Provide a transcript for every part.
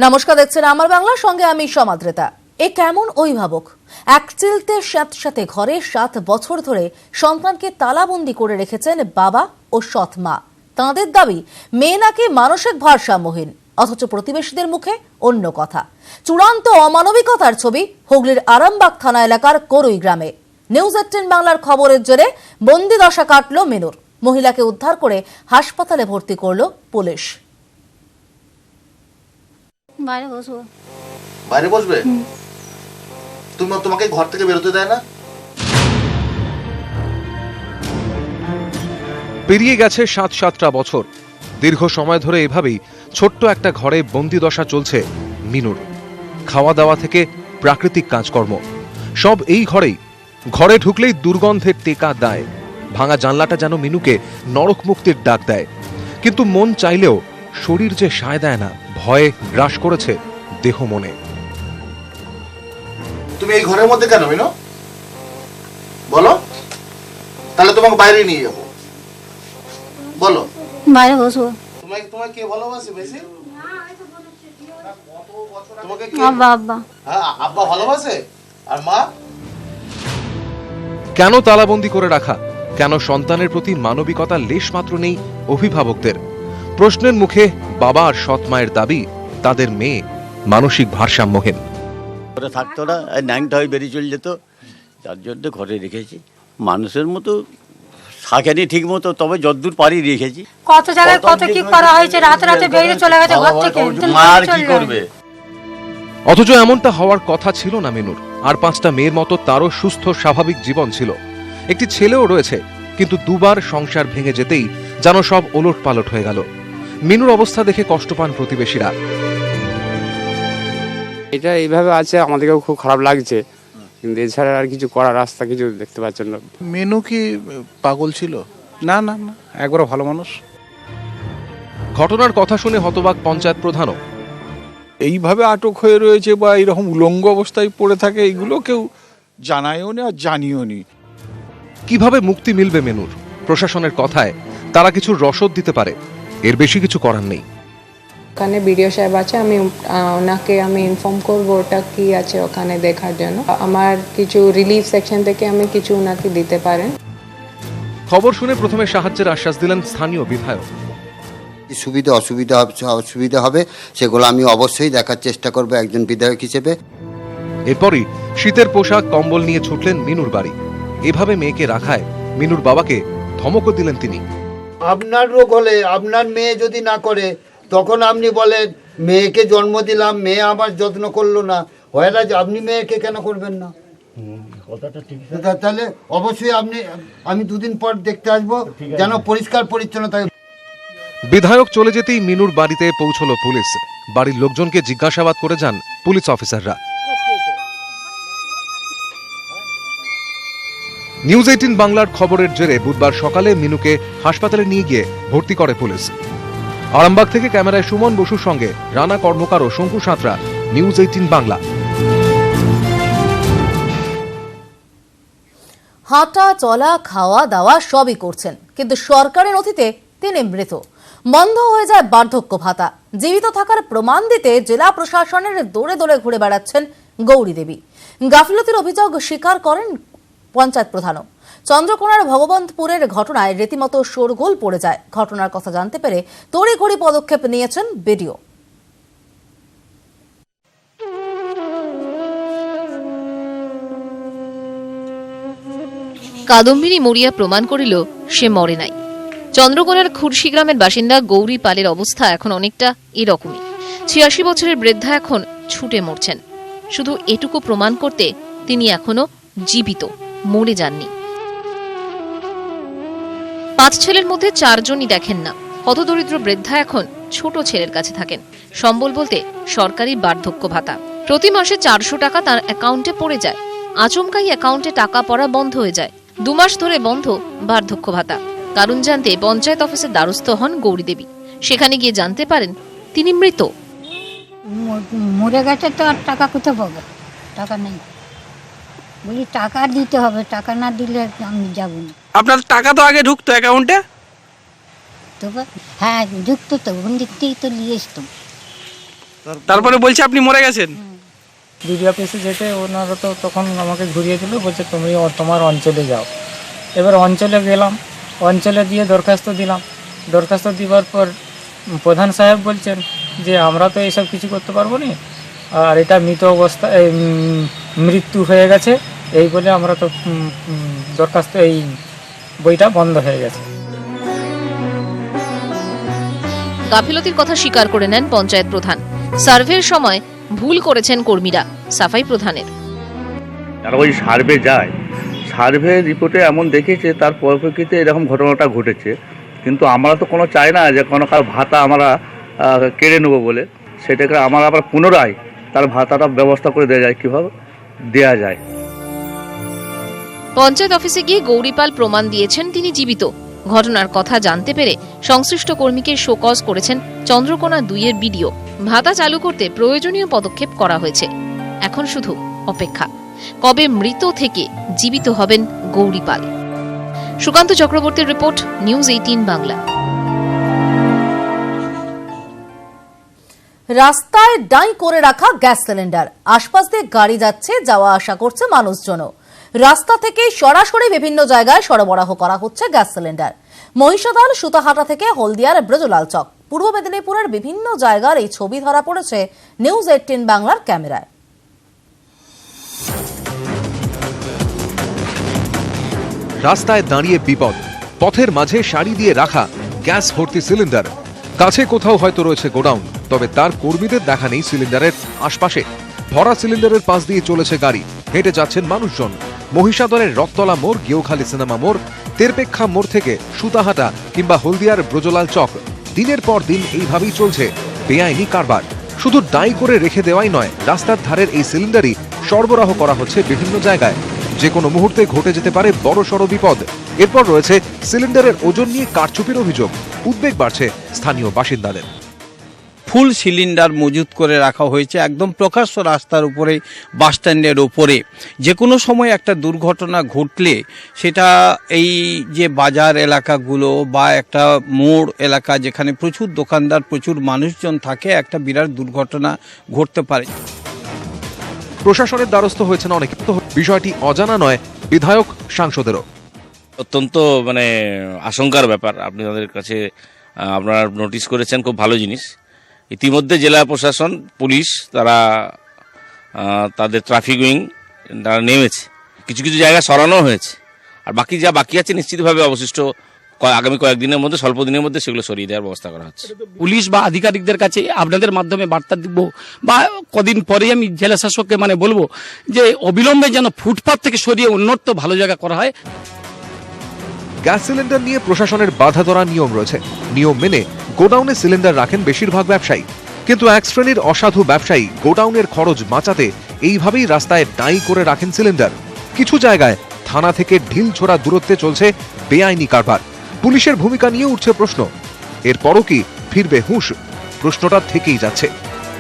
নমস্কার, দেখছেন আমার বাংলার সঙ্গে আমি সমাদ্রেতা। এ কেমন অভিভাবক! এক চিলতে সাথে ঘরে 7 বছর ধরে সন্তানকে তালাবন্দি করে রেখেছেন বাবা ও সৎ মা। তাঁদের দাবি মেয়ে নাকি মানসিক ভারসাম্যহীন, অথচ প্রতিবেশীদের মুখে অন্য কথা। চূড়ান্ত অমানবিকতার ছবি হুগলির আরামবাগ থানা এলাকার করই গ্রামে। নিউজ 18 বাংলার খবরের জেরে বন্দি দশা কাটল মেনুর। মহিলাকে উদ্ধার করে হাসপাতালে ভর্তি করল পুলিশ। বাইরে বসবো। বাইরে বসবে? তোমাকে ঘর থেকে বেরোতে দেয় না? পেরিয়ে গেছে 7-7টা বছর। দীর্ঘ সময় ধরে এভাবেই ছোট্ট একটা ঘরে বন্দি দশা চলছে মিনুর। খাওয়া দাওয়া থেকে প্রাকৃতিক কাজকর্ম সব এই ঘরেই। ঘরে ঢুকলেই দুর্গন্ধের টেকা দেয়। ভাঙা জানলাটা যেন মিনুকে নরক মুক্তির ডাক দেয়। কিন্তু মন চাইলেও শরীর যে সায় দেয় না। ভয়ে গ্রাস করেছে দেহ মনে। তুমি এই ঘরের মধ্যে কেন মিনু? বলো, তাহলে তোমাকে বাইরে নিয়ে যাবো। বলো, বাইরে বসবো। তোমাকে কে ভালোবাসে বেশি? তোমাকে কে? আব্বা। আব্বা। হ্যাঁ, আব্বা ভালোবাসে। আর মা? কেন তালাবন্দি করে রাখা? কেন সন্তানের প্রতি মানবিকতার লেশ মাত্র নেই অভিভাবকদের? প্রশ্নের মুখে বাবা আর সৎ মায়ের দাবি তাদের মেয়ে মানসিক ভারসাম্যহীন। ঘরে থাকতো না, ন্যাংটা হয়ে বেরিয়ে চলে যেত, যার জন্য ঘরে রেখেছি। মানুষের মতো থাকেনি ঠিক মতো, তবে যতদূর পারি রেখেছি। কত জায়গায় কত কি করা হয়েছে, রাতে রাতে বেরিয়ে চলে গেছে ঘর থেকে। মার কি করবে? অথচ এমনটা হওয়ার কথা ছিল না মিনুর। আর 5টা মেয়ের মতো তারও সুস্থ স্বাভাবিক জীবন ছিল। একটি ছেলেও রয়েছে, কিন্তু দুবার সংসার ভেঙে যেতেই যেন সব ওলট পালট হয়ে গেল। মিনুর অবস্থা দেখে কষ্ট পান প্রতিবেশীরা। এটা এইভাবে আছে, আমাদেরকেও খুব খারাপ লাগছে, কিন্তু এছাড়া আর কিছু করার রাস্তা কিছু দেখতে পাচ্ছেন না। মেনু কি পাগল ছিল? না না না, একবারও ভালো মানুষ। ঘটনার কথা শুনে হতবাক পঞ্চায়েত প্রধানও। এইভাবে আটক হয়ে রয়েছে বা এরকম উলঙ্গ অবস্থায় পড়ে থাকে, এগুলো কেউ জানায়ও নি আর জানিও নি। কিভাবে মুক্তি মিলবে মেনুর? প্রশাসনের কথায় তারা কিছু রসদ দিতে পারে, এর বেশি কিছু করার নেই। ওখানে বিডিও সাহেব আছে, ওনাকে আমি ইনফর্ম করবো ওটা কি আছে ওখানে দেখার জন্য। আমার কিছু রিলিফ সেকশন থেকে আমি কিছু ওনাকে দিতে পারেন। খবর শুনে প্রথমে সাহায্যের আশ্বাস দিলেন স্থানীয় বিধায়ক। অসুবিধা হবে সেগুলো আমি অবশ্যই দেখার চেষ্টা করবো একজন বিধায়ক হিসেবে। এরপরই শীতের পোশাক কম্বল নিয়ে ছুটলেন মিনুর বাড়ি। এভাবে মেয়েকে রাখায় মিনুর বাবাকে ধমকও দিলেন তিনি। আপনার রোগ হলে আপনার মেয়ে যদি না করে, তখন আপনি বলেন মেয়েকে জন্ম দিলাম, মেয়ে আমার যত্ন করলো না, হয় না যে আপনি মেয়েকে কেন করবেন না? তাহলে অবশ্যই আমি 2 দিন পর দেখতে আসবো, যেন পরিষ্কার পরিচ্ছন্ন থাকে। বিধায়ক চলে যেতেই মিনুর বাড়িতে পৌঁছল পুলিশ। বাড়ির লোকজনকে জিজ্ঞাসাবাদ করে যান পুলিশ অফিসাররা। নিউজ 18 বাংলার খবরের জেরে বুধবার সকালে মিনুকে হাসপাতালে নিয়ে গিয়ে ভর্তি করে পুলিশ। আরামবাগ থেকে ক্যামেরায় সুমন বসুর সঙ্গে রানা কর্মকার ও শঙ্কু সাঁতরা, নিউজ 18 বাংলা। হাঁটা চলা খাওয়া দাওয়া সবই করছেন, কিন্তু সরকারি নথিতে তিনি মৃত। বন্ধ হয়ে যায় বার্ধক্য ভাতা। জীবিত থাকার প্রমাণ দিতে জেলা প্রশাসনের দৌড়ে দৌড়ে ঘুরে বেড়াচ্ছেন গৌরী দেবী। গাফিলতির অভিযোগ স্বীকার করেন পঞ্চায়েত প্রধানও। চন্দ্রকোনার ভগবন্তপুরের ঘটনায় রীতিমতো শোরগোল পড়ে যায়। ঘটনার কথা জানতে পেরে তড়িঘড়ি পদক্ষেপ নিয়েছেন বিডিও। কাদম্বিনী মরিয়া প্রমাণ করিল সে মরে নাই। চন্দ্রকোনার খুরশি গ্রামের বাসিন্দা গৌরী পালের অবস্থা এখন অনেকটা এরকমই। 86 বছরের বৃদ্ধা এখন ছুটে মরছেন, শুধু এটুকু প্রমাণ করতে তিনি এখনো জীবিত, মরে যাননি। 5 ছেলের মধ্যে 4 জনই দেখেন না। হতদরিদ্র বৃদ্ধা এখন ছোট ছেলের কাছে থাকেন। সম্বল বলতে সরকারি বার্ধক্য ভাতা। প্রতি মাসে 400 টাকা তার অ্যাকাউন্টে পড়ে যায়। আচমকাই অ্যাকাউন্টে টাকা পড়া বন্ধ হয়ে যায়। 2 মাস ধরে বন্ধ বার্ধক্য ভাতা। কারণ জানতে পঞ্চায়েত অফিসের দ্বারস্থ হন গৌরী দেবী। সেখানে গিয়ে জানতে পারেন তিনি মৃত। মরে গেছে তো আর টাকা কোথায় পাবো? টাকা নেই। বলি টাকা দিতে হবে, টাকা না দিলে আমি যাব না। আপনার টাকা তো আগে ঢুকতো অ্যাকাউন্টে? তবে হ্যাঁ ঢুকতো তো, ওখান দিক থেকেই তো নিয়ে আসতো। তারপরে বলছে আপনি মরে গেছেন। বিডিও অফিসে যেতে ওনারা তো তখন আমাকে ঘুরিয়ে দিল, বলছে তুমি তোমার অঞ্চলে যাও। এবার অঞ্চলে গেলাম, অঞ্চলে দিয়ে দরখাস্ত দিলাম। দরখাস্ত দেওয়ার পর প্রধান সাহেব বলছেন যে আমরা তো এইসব কিছু করতে পারবো না, আর এটা মৃত অবস্থা মৃত্যু হয়ে গেছে, এই বলে আমরা তো দরখাস্ত এই বইটা বন্ধ হয়ে গেছে। গাফিলতির কথা স্বীকার করে নেন পঞ্চায়েত প্রধান। সার্ভের সময় ভুল করেছেন কর্মীরা, সাফাই প্রধানের। তারা ওই সার্ভে যায়, সার্ভে রিপোর্টে এমন দেখেছে তার পরিপ্রেক্ষিতে এরকম ঘটনাটা ঘটেছে। কিন্তু আমরা তো কোনো চাই না যে কোনো কারো ভাতা আমরা কেড়ে নেবো বলে, সেটাকে আমরা আবার পুনরায় তার ভাতাটা ব্যবস্থা করে দেওয়া যায়, কীভাবে দেওয়া যায়। পঞ্চায়েত অফিসে গিয়ে গৌরীপাল প্রমাণ দিয়েছেন তিনি জীবিত। ঘটনার কথা জানতে পেরে সংশ্লিষ্ট কর্মীকে শোকজ করেছেন চন্দ্রকোনা 2-এর বিডিও। ভাতা চালু করতে প্রয়োজনীয় পদক্ষেপ করা হয়েছে। এখন শুধু অপেক্ষা, কবে মৃত থেকে জীবিত হবেন গৌরীপাল। সুকান্ত চক্রবর্তীর রিপোর্ট, নিউজ 18 বাংলা। রাস্তায় ডাই করে রাখা গ্যাস সিলিন্ডার, আশপাশ দিয়ে গাড়ি যাচ্ছে, যাওয়া আসা করছে মানুষজনও। রাস্তা থেকে সরাসরি বিভিন্ন জায়গায় সরবরাহ করা হচ্ছে গ্যাস সিলিন্ডার। মহিষাদল, সুতাহাটা থেকে হলদিয়ার ব্রজলাল চক, পূর্ব মেদিনীপুরের বিভিন্ন জায়গার এই ছবি ধরা পড়েছে নিউজ 18 বাংলার ক্যামেরায়। রাস্তায় দাঁড়িয়ে বিপদ, পথের মাঝে সারি দিয়ে রাখা গ্যাস ভর্তি সিলিন্ডার। কাছে কোথাও হয়তো রয়েছে গোডাউন, তবে তার কর্মীদের দেখা নেই সিলিন্ডারের আশপাশে। ভরা সিলিন্ডারের পাশ দিয়ে চলেছে গাড়ি, হেঁটে যাচ্ছেন মানুষজন। মহিষাদলের রথতলা মোড়, গেওখালি সিনেমা মোড়, তেরপেক্ষা মোড় থেকে সুতাহাটা কিংবা হলদিয়ার ব্রজলাল চক, দিনের পর দিন এইভাবেই চলছে বেআইনি কারবার। শুধু ডাই করে রেখে দেওয়াই নয়, রাস্তার ধারের এই সিলিন্ডারই সরবরাহ করা হচ্ছে বিভিন্ন জায়গায়। যে কোনো মুহূর্তে ঘটে যেতে পারে বড়সড় বিপদ। এরপর রয়েছে সিলিন্ডারের ওজন নিয়ে কারচুপির অভিযোগ। উদ্বেগ বাড়ছে স্থানীয় বাসিন্দাদের। ফুল সিলিন্ডার মজুত করে রাখা হয়েছে একদম প্রকাশ্য রাস্তার উপরে, বাস স্ট্যান্ডের ওপরে। যে কোনো সময় একটা দুর্ঘটনা ঘটলে সেটা এই যে বাজার এলাকাগুলো বা একটা মোড় এলাকা যেখানে প্রচুর দোকানদার, প্রচুর মানুষজন থাকে, একটা বিরাট দুর্ঘটনা ঘটতে পারে। প্রশাসনের দ্বারস্থ হয়েছেন অনেকে। বিষয়টি অজানা নয় বিধায়ক, সাংসদেরও। অত্যন্ত আশঙ্কার ব্যাপার। আপনি তাদের কাছে আপনারা নোটিশ করেছেন, খুব ভালো জিনিস। ইতিমধ্যে জেলা প্রশাসন, পুলিশ তারা তাদের ট্রাফিক উইং তারা নেমেছে, কিছু কিছু জায়গা সরানো হয়েছে। আর বাকি আছে নিশ্চিতভাবে অবশিষ্ট আগামী কয়েকদিনের মধ্যে, স্বল্প দিনের মধ্যে সেগুলো সরিয়ে দেওয়ার ব্যবস্থা করা হচ্ছে। পুলিশ বা আধিকারিকদের কাছে আপনাদের মাধ্যমে বার্তা দিব, বা কদিন পরেই আমি জেলা শাসককে বলবো যে অবিলম্বে যেন ফুটপাত থেকে সরিয়ে অন্যত্র ভালো জায়গা করা হয়। গ্যাস সিলিন্ডার নিয়ে প্রশাসনের বাধা ধরা নিয়ম রয়েছে। নিয়ম মেনে গোডাউনে সিলিন্ডার রাখেন বেশিরভাগ ব্যবসায়ী, কিন্তু এক শ্রেণীর অসাধু ব্যবসায়ী গোডাউনের খরচ বাঁচাতে এইভাবেই রাস্তায় ডাই করে রাখেন সিলিন্ডার। কিছু জায়গায় থানা থেকে ঢিল ছোড়া দূরত্বে চলছে বেআইনি কারবার। পুলিশের ভূমিকা নিয়ে উঠছে প্রশ্ন। এরপরও কি ফিরবে হুঁশ? প্রশ্নটা থেকেই যাচ্ছে।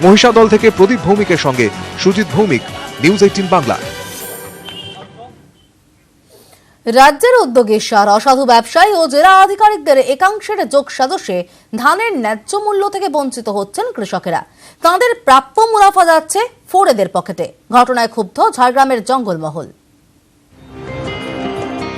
মহিষাদল থেকে প্রদীপ ভৌমিকের সঙ্গে সুজিত ভৌমিক, নিউজ 18 বাংলা। রাজ্যের উদ্যোগে সার অসাধু ব্যবসায়ী ও জেলা আধিকারিকদের একাংশের যোগ সাজশে ধানের ন্যায্য মূল্য থেকে বঞ্চিত হচ্ছেন কৃষকেরা। তাঁদের প্রাপ্য মুনাফা যাচ্ছে ফোরেদের পকেটে। ঘটনায় ক্ষুব্ধ ঝাড়গ্রামের জঙ্গলমহল।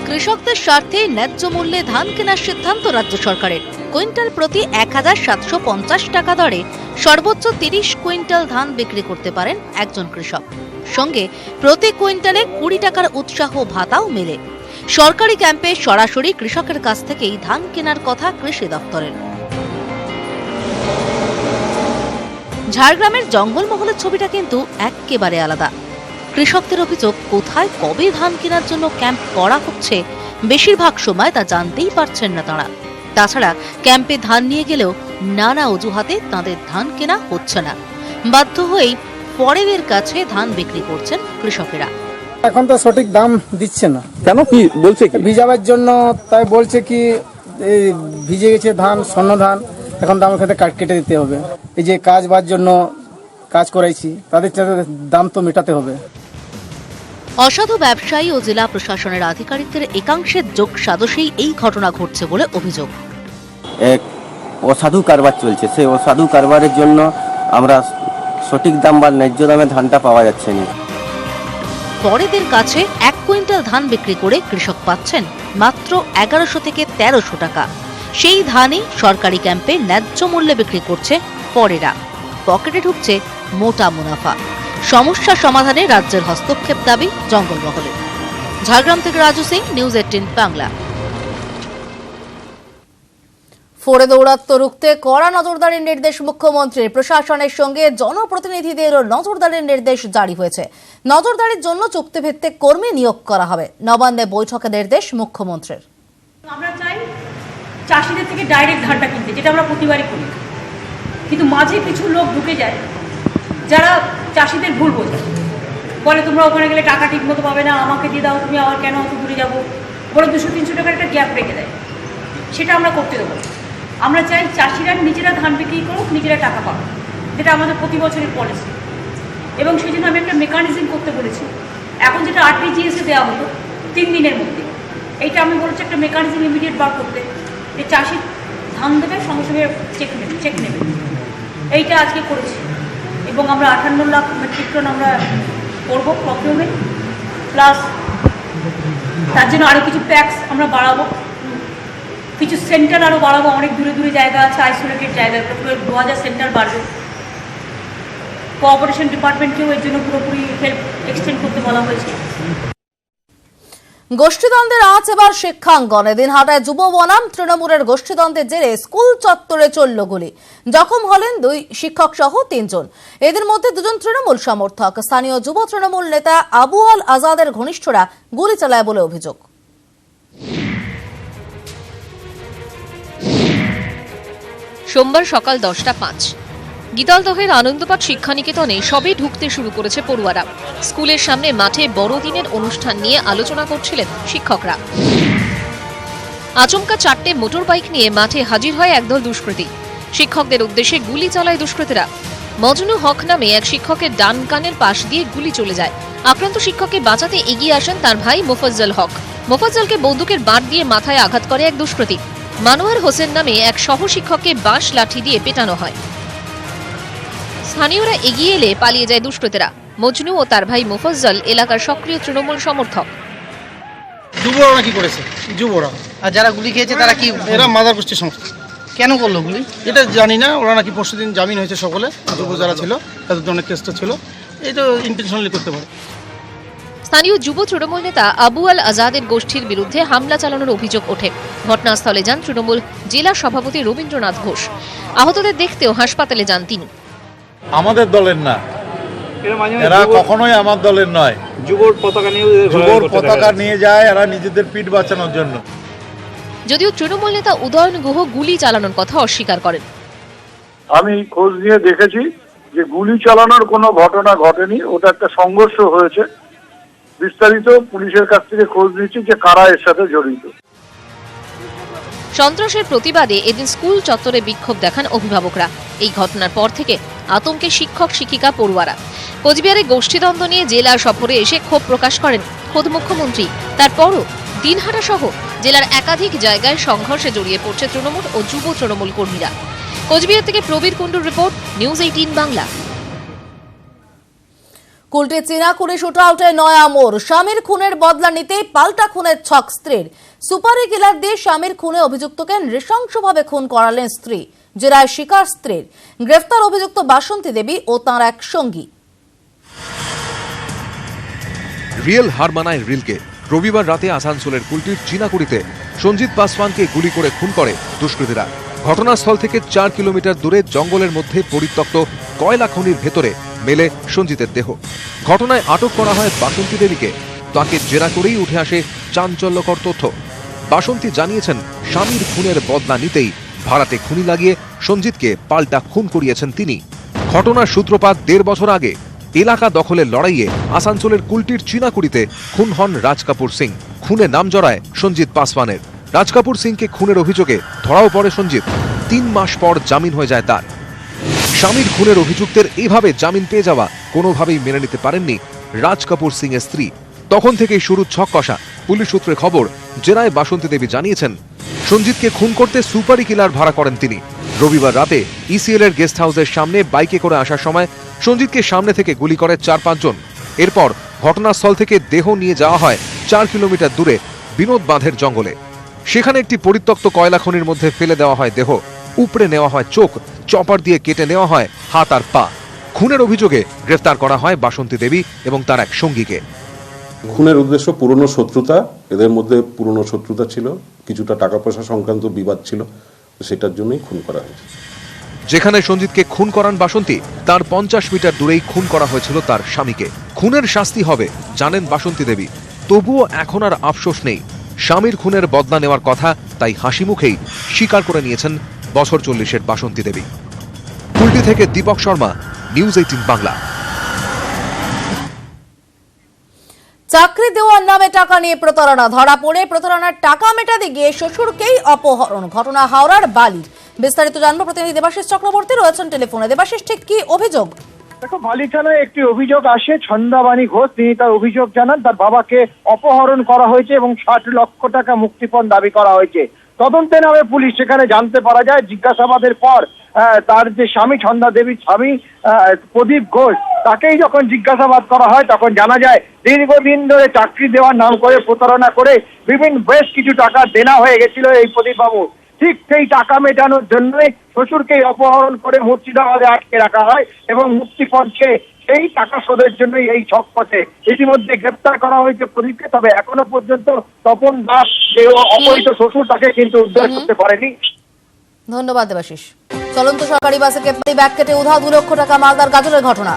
কৃষকদের স্বার্থে ন্যায্য মূল্যে ধান কেনার সিদ্ধান্ত রাজ্য সরকারের। কুইন্টাল প্রতি 1750 টাকা দরে সর্বোচ্চ 30 কুইন্টাল ধান বিক্রি করতে পারেন একজন কৃষক। সঙ্গে প্রতি কুইন্টালে 20 টাকার উৎসাহ ভাতাও মেলে। সরকারি ক্যাম্পে সরাসরি কৃষকের কাছ থেকেই ধান কেনার কথা কৃষি দপ্তরের। ঝাড়গ্রামের জঙ্গলমহলের ছবিটা কিন্তু একেবারে আলাদা। কৃষকদের অভিযোগ, কোথায় কবে ধান কেনার জন্য ক্যাম্প করা হচ্ছে বেশিরভাগ সময় তা জানতেই পারছেন না তাঁরা। তাছাড়া ক্যাম্পে ধান নিয়ে গেলেও নানা অজুহাতে তাঁদের ধান কেনা হচ্ছে না। বাধ্য হয়েই পরের কাছে ধান বিক্রি করছেন কৃষকেরা। এখন তো সঠিক দাম দিচ্ছে না। কেন, কি বলছে? ভিজাবার জন্য তাই বলছে কি ভিজে গেছে ধান, স্বর্ণ ধান, এখন দাম খেতে কেটে দিতে হবে। এই যে কাজ বাজ জন্য কাজ করাইছি, তাদের দাম তো মেটাতে হবে। অসাধু ব্যবসায়ী ও জেলা প্রশাসনের আধিকারিকদের একাংশের যোগ সাজশেই এই ঘটনা ঘটছে বলে অভিযোগ। এক অসাধু কারবার চলছে, সেই অসাধু কারবারের জন্য আমরা সঠিক দাম বা ন্যায্য দামে ধানটা পাওয়া যাচ্ছে না। পরেদের কাছে 1 কুইন্টাল ধান বিক্রি করে কৃষক পাচ্ছেন মাত্র 1100 থেকে 1300 টাকা। সেই ধানই সরকারি ক্যাম্পে ন্যায্য মূল্যে বিক্রি করছে পরেরা। পকেটে ঢুকছে মোটা মুনাফা। সমস্যা সমাধানে রাজ্যের হস্তক্ষেপ দাবি জঙ্গলমহলের। ঝাড়গ্রাম থেকে রাজু সিং, নিউজ 18 বাংলা। ফোরে দৌরাত্ম্য রুখতে কড়া নজরদারির নির্দেশ মুখ্যমন্ত্রীর। প্রশাসনের সঙ্গে জনপ্রতিনিধিদের নজরদারির নির্দেশ জারি হয়েছে। নজরদারির জন্য চুক্তিভিত্তিক কর্মী নিয়োগ করা হবে। নবান্নে বৈঠকে নির্দেশ মুখ্যমন্ত্রীর। আমরা চাই চাষিদের থেকে ডাইরেক্ট ধানটা কিনতে, যেটা আমরা প্রতিবারই করি, কিন্তু মাঝে কিছু লোক ঢুকে যায় যারা চাষিদের ভুল বোঝায়, বলে তোমরা ওখানে গেলে টাকা ঠিক মতো পাবে না, আমাকে দিয়ে দাও, তুমি আবার কেন অত দূরে যাবো, বলে 200-300 টাকার একটা গ্যাপ রেখে দেয়। সেটা আমরা করতে দেবো। আমরা চাই চাষিরা নিজেরা ধান বিক্রি করুক, নিজেরা টাকা পাবে, যেটা আমাদের প্রতি বছরের পলিসি। এবং সেই জন্য আমি একটা মেকানিজম করতে বলেছি। এখন যেটা RTGS-এ দেওয়া হতো 3 দিনের মধ্যে, এইটা আমি বলেছি একটা মেকানিজম ইমিডিয়েট বার করতে, যে চাষি ধান দেবে সঙ্গে সঙ্গে চেক নেবে। এইটা আজকে করেছি এবং আমরা 58 লাখ মেট্রিক টন আমরা করবো প্রকিউরমেন্ট, প্লাস তার জন্য আরও কিছু ট্যাক্স আমরা বাড়াবো, কিছু সেন্টার আরও বাড়াবো। অনেক দূরে দূরে জায়গা আছে, আইসোলেটেড জায়গাগুলো 2000 সেন্টার বাড়বে। কোঅপারেশন ডিপার্টমেন্টকেও এর জন্য পুরোপুরি হেল্প এক্সটেন্ড করতে বলা হয়েছে। গোষ্ঠীদ্বন্দ্বের আঁচ এবার শিক্ষাঙ্গনে। দিনহাটায় যুব বনাম তৃণমূলের গোষ্ঠীদ্বন্দ্বের জেরে স্কুল চত্বরে চলল গুলি। জখম হলেন 2 শিক্ষক সহ 3 জন। এদের মধ্যে 2 জন তৃণমূল সমর্থক। স্থানীয় যুব তৃণমূল নেতা আবু আল আজাদের ঘনিষ্ঠরা গুলি চালায় বলে অভিযোগ। সোমবার সকাল 10:05 গীতালদহের আনন্দপাঠ শিক্ষানিকেতনে সবে ঢুকতে শুরু করেছে পড়ুয়ারা। স্কুলের সামনে মাঠে বড়দিনের অনুষ্ঠান নিয়ে আলোচনা করছিলেন শিক্ষকরা। আচমকা 4টে মোটর বাইক নিয়ে মাঠে হাজির হয় একদল দুষ্কৃতী। শিক্ষকদের উদ্দেশ্যে গুলি চালায় দুষ্কৃতীরা। মজনু হক নামে এক শিক্ষকের ডান কানের পাশ দিয়ে গুলি চলে যায়। আক্রান্ত শিক্ষককে বাঁচাতে এগিয়ে আসেন তার ভাই মোফাজ্জল হক। মোফাজ্জলকে বন্দুকের বাঁট দিয়ে মাথায় আঘাত করে এক দুষ্কৃতী। মানোয়ার হোসেন নামে এক সহ শিক্ষককে বাঁশ লাঠি দিয়ে পেটানো হয়। স্থানীয়রা এগিয়ে এলে পালিয়ে যায় দুষ্কৃতীরা। মজনু ও তার ভাই মোফাজ্জল এলাকার সক্রিয় তৃণমূল সমর্থক। যুবরা কি করেছে? যুবরা। আর যারা গুলি খেয়েছে তারা কি? এরা মাদার গোষ্ঠীর সংস্থা। কেন করলো গুলি এটা জানি না। ওরা নাকি পরশুদিন জামিন হয়েছে সকলে, যুব যারা ছিল তাদের অনেক কেসটা ছিল, এটা ইন্টেনশনালি করতে পারে। স্থানীয় যুব তৃণমূল নেতা আবু আল আজাদের গোষ্ঠীর বিরুদ্ধে হামলা চালানোর অভিযোগ ওঠে। ঘটনাস্থলে যান তৃণমূল জেলা সভাপতি রবীন্দ্রনাথ ঘোষ। আহতদের দেখতেও হাসপাতালে যান তিনি। আমাদের দলের না, এরা কখনোই আমার দলের নয়। যুবর পতাকা নিয়ে যায় এরা নিজেদের পিঠ বাঁচানোর জন্য। যদিও তৃণমূল নেতা উদয়ন গুহ গুলি চালানোর কথা অস্বীকার করেন। আমি খোঁজ নিয়ে দেখেছি যে গুলি চালানোর কোনো ঘটনা ঘটেনি, ওটা একটা সংঘর্ষ হয়েছে। বিস্তারিত পুলিশের কাছ থেকে খোঁজ নিচ্ছি যে কারা এর সাথে জড়িত। সন্ত্রাসের প্রতিবাদে এদিন স্কুল চত্বরে বিক্ষোভ দেখান অভিভাবকরা। এই ঘটনার পর থেকে আতঙ্কে শিক্ষক শিক্ষিকা পড়ুয়ারা। কোচবিহারে গোষ্ঠীদ্বন্দ্ব নিয়ে জেলা সফরে এসে ক্ষোভ প্রকাশ করেন খোদ মুখ্যমন্ত্রী। তারপরও দিনহাটা সহ জেলার একাধিক জায়গায় সংঘর্ষে জড়িয়ে পড়ছে তৃণমূল ও যুব তৃণমূল কর্মীরা। কোচবিহার থেকে প্রবীর কুণ্ডুর রিপোর্ট, নিউজ 18 বাংলা। কুলটি চিনাকুড়ি শুটআউটে নয়া মোড়। স্বামীর খুনের বদলা নিতে পাল্টা খুনের ছক স্ত্রীর। সুপারি কিলার দিয়ে স্বামীর খুনে অভিযুক্তকে নৃশংসভাবে খুন করালেন স্ত্রী। জেরায় শিকার স্ত্রীর। গ্রেফতার অভিযুক্ত বাসন্তী দেবী ও তাঁর এক সঙ্গী। রিয়েল হার মানায় রিলকে। রবিবার রাতে আসানসোলের কুলটির চিনাকুড়িতে সঞ্জিত পাসওয়ানকে গুলি করে খুন করে দুষ্কৃতীরা। ঘটনাস্থল থেকে 4 কিলোমিটার দূরে জঙ্গলের মধ্যে পরিত্যক্ত কয়লা খনির ভেতরে মেলে সঞ্জিতের দেহ। ঘটনায় আটক করা হয় বাসন্তী দেবীকে। তাকে জেরা করেই উঠে আসে চাঞ্চল্যকর তথ্য। বাসন্তী জানিয়েছেন স্বামীর খুনের বদলা নিতেই ভাড়াটে খুনি লাগিয়ে সঞ্জিতকে পাল্টা খুন করিয়েছেন তিনি। ঘটনার সূত্রপাত 1.5 বছর আগে। এলাকা দখলের লড়াইয়ে আসানসোলের কুলটির চিনাকুড়িতে খুন হন রাজ কাপুর সিং। খুনে নাম জড়ায় সঞ্জিত পাসওয়ানের। রাজ কাপুর সিংকে খুনের অভিযোগে ধরাও পড়ে সঞ্জিত। 3 মাস পর জামিন হয়ে যায় তার। স্বামীর খুনের অভিযুক্তের এভাবে জামিন পেয়ে যাওয়া কোনোভাবেই মেনে নিতে পারেননি রাজ কাপুর সিং এর স্ত্রী। তখন থেকেই শুরু ছক কষা। পুলিশ সূত্রে খবর, জেরায় বাসন্তী দেবী জানিয়েছেন সঞ্জিতকে খুন করতে সুপারি কিলার ভাড়া করেন তিনি। রবিবার রাতে ইসিএল এর গেস্ট হাউসের সামনে বাইকে করে আসার সময় সঞ্জিতকে সামনে থেকে গুলি করে 4-5 জন। এরপর ঘটনাস্থল থেকে দেহ নিয়ে যাওয়া হয় 4 কিলোমিটার দূরে বিনোদ বাঁধের জঙ্গলে। সেখানে একটি পরিত্যক্ত কয়লা খনির মধ্যে ফেলে দেওয়া হয় দেহ, উপড়ে নেওয়া হয় চোখ, চপার দিয়ে কেটে নেওয়া হয় হাত আর পা। খুনের অভিযোগে গ্রেফতার করা হয় বাসন্তী দেবী এবং তার এক সঙ্গীকে। খুনের উদ্দেশ্য পুরনো শত্রুতা, এদের মধ্যে পুরনো শত্রুতা ছিল, কিছুটা টাকা পয়সা সংক্রান্ত বিবাদ ছিল, সেটার জন্যই খুন করা হয়েছে। যেখানে সঞ্জিতকে খুন করান বাসন্তী, তার 50 মিটার দূরেই খুন করা হয়েছিল তার স্বামীকে। খুনের শাস্তি হবে জানেন বাসন্তী দেবী, তবুও এখন আর আফসোস নেই। স্বামীর খুনের বদলা নেওয়ার কথা তাই হাসি মুখেই স্বীকার করে নিয়েছেন বছর 40-এর বাসন্তী দেবী। কুলটি থেকে দীপক শর্মা, নিউজ 18 বাংলা। চাকরি দেওয়ার নামে টাকা নিয়ে প্রতারণা, ধরা পড়ে প্রতারণার টাকা মেটাতে গিয়ে শ্বশুরকেই অপহরণ। ঘটনা হাওড়ার বালির। বিস্তারিত জানবো প্রতিনিধি দেবাশিস চক্রবর্তী রয়েছেন টেলিফোনে। দেবাশিস, ঠিক কি অভিযোগ? দেখো, বালি থানায় একটি অভিযোগ আসে। ছন্দাবাণী ঘোষ তিনি তার অভিযোগ জানান তার বাবাকে অপহরণ করা হয়েছে এবং 60 লক্ষ টাকা মুক্তিপণ দাবি করা হয়েছে। তদন্তে নামে পুলিশ। সেখানে জানতে পারা যায় জিজ্ঞাসাবাদের পর তার যে স্বামী, ছন্দা দেবীর স্বামী প্রদীপ ঘোষ, তাকেই যখন জিজ্ঞাসাবাদ করা হয় তখন জানা যায় দীর্ঘদিন ধরে চাকরি দেওয়ার নাম করে প্রতারণা করে বেশ কিছু টাকা দেনা হয়ে গেছিল এই প্রদীপ বাবু। ঠিক সেই টাকা মেটানোর জন্যই শ্বশুরকেই অপহরণ করে মুর্শিদাবাদে আটকে রাখা হয় এবং মুক্তিপণ চেয়ে সেই টাকা শোধের জন্যই এই ছকপথে। ইতিমধ্যে গ্রেপ্তার করা হয়েছে প্রদীপকে, তবে এখনো পর্যন্ত তপন দাস যে অপহৃত শ্বশুর তাকে কিন্তু উদ্ধার করতে পারেনি। ধন্যবাদ দেবাশিস। চলন্ত সরকারি বাসে কেপলি ব্যাগ কেটে উধাও 2 লক্ষ টাকা মালদার গাজলের ঘটনা।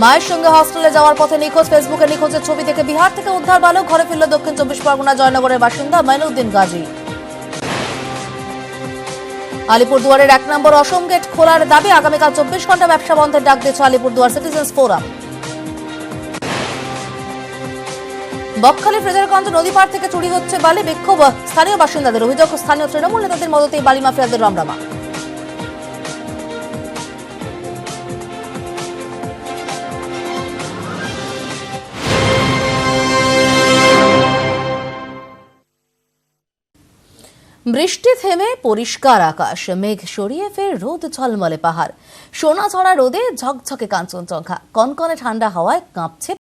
মায়ের সঙ্গে হস্টেলে যাওয়ার পথে নিখোঁজ। ফেসবুকে নিখোঁজের ছবি থেকে বিহার থেকে উদ্ধার বালক। ঘরে ফিরল দক্ষিণ 24 পরগনা জয়নগরের বাসিন্দা মাইনুদ্দিন গাজী। আলিপুরদুয়ারের 1 নম্বর অসম গেট খোলার দাবি। আগামীকাল 24 ঘন্টা ব্যবসা বন্ধের ডাক দিয়েছে আলিপুরদুয়ার সিটিজেন্স ফোরাম। বকখালি ফ্রেজারগঞ্জ নদী পার থেকে চুরি হচ্ছে বালি। বিক্ষোভ স্থানীয় বাসিন্দাদের। অভিযোগ, স্থানীয় তৃণমূল নেতাদের মদতেই বালি মাফিয়াদের রমরমা। বৃষ্টি থেমে পরিষ্কার আকাশ, মেঘ সরিয়ে ফের রোদ ঝলমলে পাহাড়। সোনাঝরা রোদে ঝকঝকে কাঞ্চনজঙ্ঘা, কনকনে ঠান্ডা হাওয়ায় কাঁপছে।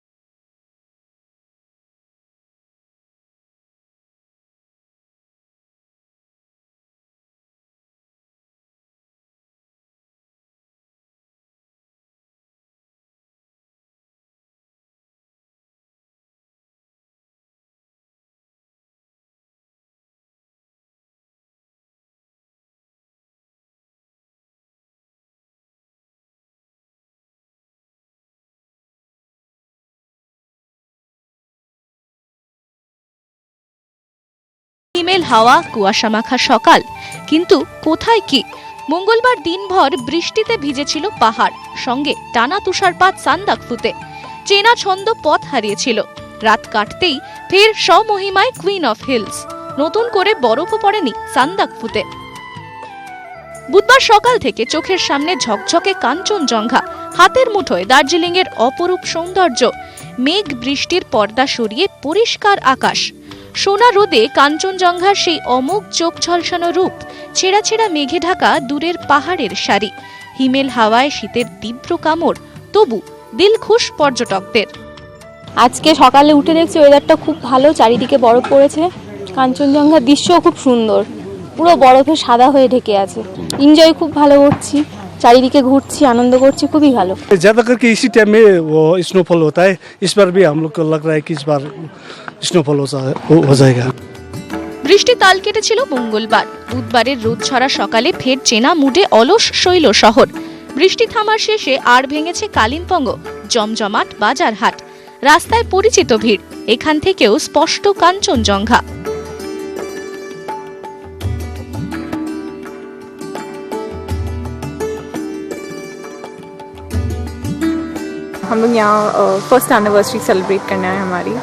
হিমেল হাওয়া, কুয়াশা মাখা সকাল, কিন্তু কোথায় কি? মঙ্গলবার দিনভর বৃষ্টিতে ভিজেছিল পাহাড়, সঙ্গে টানা তুষারপাত সান্দাকফুতে। চেনা ছন্দ পথ হারিয়েছিল। রাত কাটতেই ফের স্বমহিমায় কুইন অফ হিলস। নতুন করে বরফও পড়েনি সান্দাকফুতে। বুধবার সকাল থেকে চোখের সামনে ঝকঝকে কাঞ্চনজঙ্ঘা, হাতের মুঠোয় দার্জিলিং এর অপরূপ সৌন্দর্য। মেঘ বৃষ্টির পর্দা সরিয়ে পরিষ্কার আকাশ। সোনা রোদে কাঞ্চনজঙ্ঘার সেই অমোঘ চোখ ঝলসানো রূপ। ছেঁড়া ছেঁড়া মেঘে ঢাকা দূরের পাহাড়ের সারি। হিমেল হাওয়ায় শীতের তীব্র কামড়, তবু দিল খুশ পর্যটকদের। আজকে সকালে উঠে দেখছি ওয়েদারটা খুব ভালো, চারিদিকে বরফ পড়েছে। কাঞ্চনজঙ্ঘার দৃশ্যও খুব সুন্দর, পুরো বরফে সাদা হয়ে ঢেকে আছে। এনজয় খুব ভালো করছি, चारिदिके घूरছি, आनंद করছি, খুবই ভালো। ज्यादा करके इसी टाइम में वो स्नोफॉल होता है। इस बार भी हम लोग को लग रहा है कि इस बार स्नोफॉल हो जाएगा। বৃষ্টি তাল কেটেছিল মঙ্গলবার। বুধবারের রোদ ছড়া সকালে ফের চেনা মুডে অলস শৈল শহর। বৃষ্টি থামার শেষে আর ভেঙেছে কালিম্পঙ্গ, জমজমাট বাজারহাট। রাস্তায় পরিচিত ভিড়, এখান থেকেও স্পষ্ট কাঞ্চনজঙ্ঘা। हम लोग यहाँ फर्स्ट एनिवर्सरी सेलिब्रेट करना है हमारी,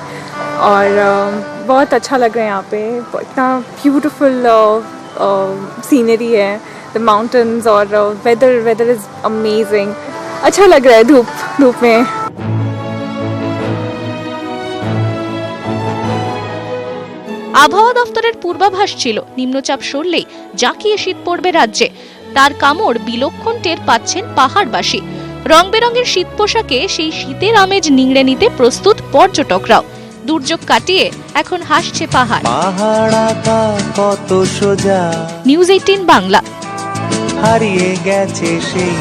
और बहुत अच्छा लग रहा है यहाँ पे। इतना ब्यूटीफुल सीनरी है, द माउंटेन्स, और वेदर इज़ अमेजिंग। अच्छा लग रहा है धूप में। আবহাওয়া দফতরের পূর্বাভাস ছিল নিম্নচাপ সরলেই জাঁকিয়ে শীত পড়বে রাজ্যে। তার কামড় বিলক্ষণ টের পাচ্ছেন পাহাড়বাসী। রং বেরঙের শীত পোশাকে সেই শীতের আমেজ নিংড়ে নিতে প্রস্তুত পর্যটকরাও। দুর্যোগ কাটিয়ে এখন হাসছে পাহাড়। নিউজ 18 বাংলা। হারিয়ে গেছে সেই